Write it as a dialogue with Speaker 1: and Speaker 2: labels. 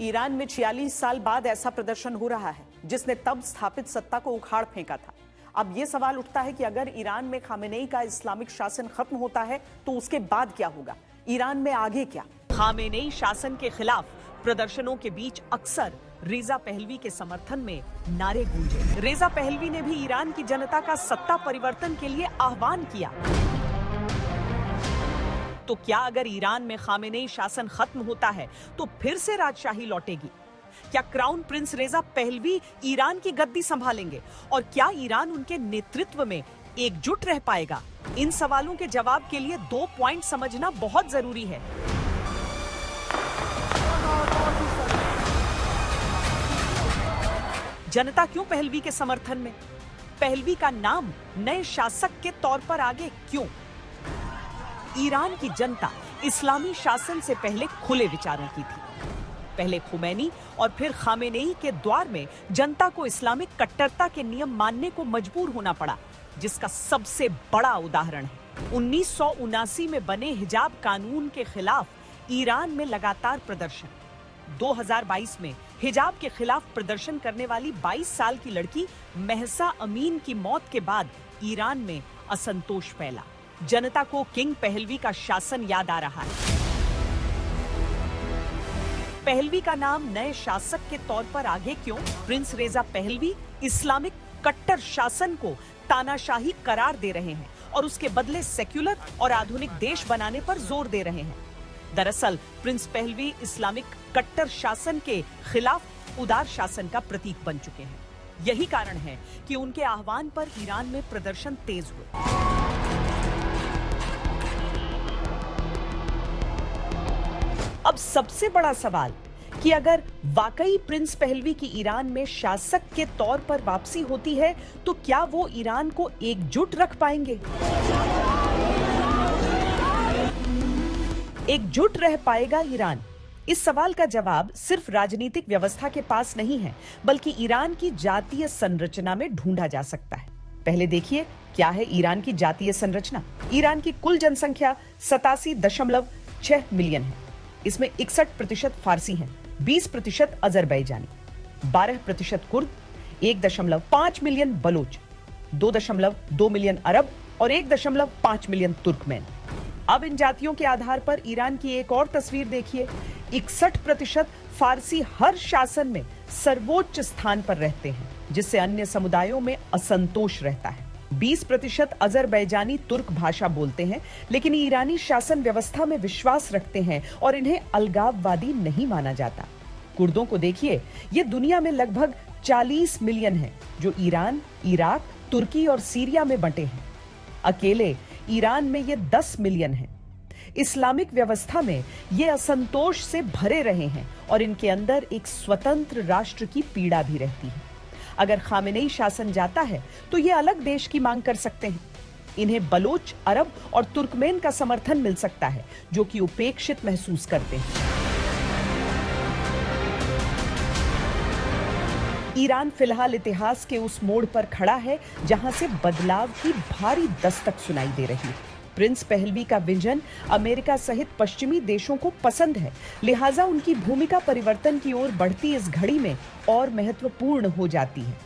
Speaker 1: Iran में 46 साल बाद ऐसा प्रदर्शन हो रहा है जिसने तब स्थापित सत्ता को उखाड़ फेंका था। अब यह सवाल उठता है कि अगर ईरान में खामेनेई का इस्लामिक शासन खत्म होता है तो उसके बाद क्या होगा? ईरान में आगे क्या? खामेनेई शासन के खिलाफ प्रदर्शनों के बीच अक्सर रेजा पहलवी के समर्थन में नारे गूंजे। रेजा पहलवी ने भी ईरान की जनता का सत्ता परिवर्तन के लिए आह्वान किया। तो क्या अगर ईरान में खामेनेई शासन खत्म होता है तो फिर से राजशाही लौटेगी? क्या क्राउन प्रिंस रेजा पहलवी ईरान की गद्दी संभालेंगे और क्या ईरान उनके नेतृत्व में एकजुट रह पाएगा? इन सवालों के जवाब के लिए 2 पॉइंट समझना बहुत जरूरी है। जनता क्यों पहलवी के समर्थन में? पहलवी का नाम नए शासक के तौर पर आगे क्यों? ईरान की जनता इस्लामी शासन से पहले खुले विचारों की थी। पहले खुमैनी और फिर खामेनेई के द्वार में जनता को इस्लामिक कट्टरता के नियम मानने को मजबूर होना पड़ा, जिसका सबसे बड़ा उदाहरण है 1979 में बने हिजाब कानून के खिलाफ ईरान में लगातार प्रदर्शन। 2022 में हिजाब के खिलाफ प्रदर्शन करने वाली 22 साल की लड़की महसा अमीन की मौत के बाद ईरान में असंतोष फैला। जनता को किंग पहलवी का शासन याद आ रहा है। पहलवी का नाम नए शासक के तौर पर आगे क्यों? प्रिंस रेजा पहलवी इस्लामिक कट्टर शासन को तानाशाही करार दे रहे हैं और उसके बदले सेक्युलर और आधुनिक देश बनाने पर जोर दे रहे हैं। दरअसल प्रिंस पहलवी इस्लामिक कट्टर शासन के खिलाफ उदार शासन का प्रतीक बन चुके हैं। यही कारण है कि उनके आह्वान पर ईरान में प्रदर्शन तेज हुए। अब सबसे बड़ा सवाल कि अगर वाकई प्रिंस पहलवी की ईरान में शासक के तौर पर वापसी होती है तो क्या वो ईरान को एकजुट रख पाएंगे? एकजुट रह पाएगा ईरान? इस सवाल का जवाब सिर्फ राजनीतिक व्यवस्था के पास नहीं है, बल्कि ईरान की जातीय संरचना में ढूंढा जा सकता है। पहले देखिए क्या है ईरान की जातीय संरचना। ईरान की कुल जनसंख्या 87.6 मिलियन है। इसमें 61% फारसी हैं, 20% अजरबैजानी, 12% कुर्द, 1.5 मिलियन बलोच, 2.2 मिलियन अरब और 1.5 मिलियन तुर्कमेन। अब इन जातियों के आधार पर ईरान की एक और तस्वीर देखिए। 61% फारसी हर शासन में सर्वोच्च स्थान पर रहते हैं, जिससे अन्य समुदायों में असंतोष रहता है। 20% अजरबैजानी तुर्क भाषा बोलते हैं, लेकिन ईरानी शासन व्यवस्था में विश्वास रखते हैं और इन्हें अलगाववादी नहीं माना जाता। कुर्दों को देखिए, ये दुनिया में लगभग 40 मिलियन हैं, जो ईरान, इराक, तुर्की और सीरिया में बंटे हैं। अकेले ईरान में ये 10 मिलियन हैं। इस्लामिक व्यवस्था में ये असंतोष से भरे रहे हैं और इनके अंदर एक स्वतंत्र राष्ट्र की पीड़ा भी रहती है। अगर खामेनेई शासन जाता है तो ये अलग देश की मांग कर सकते हैं। इन्हें बलोच, अरब और तुर्कमेन का समर्थन मिल सकता है, जो कि उपेक्षित महसूस करते हैं। ईरान फिलहाल इतिहास के उस मोड़ पर खड़ा है जहां से बदलाव की भारी दस्तक सुनाई दे रही है। प्रिंस पहलवी का विजन अमेरिका सहित पश्चिमी देशों को पसंद है, लिहाजा उनकी भूमिका परिवर्तन की ओर बढ़ती इस घड़ी में और महत्वपूर्ण हो जाती है।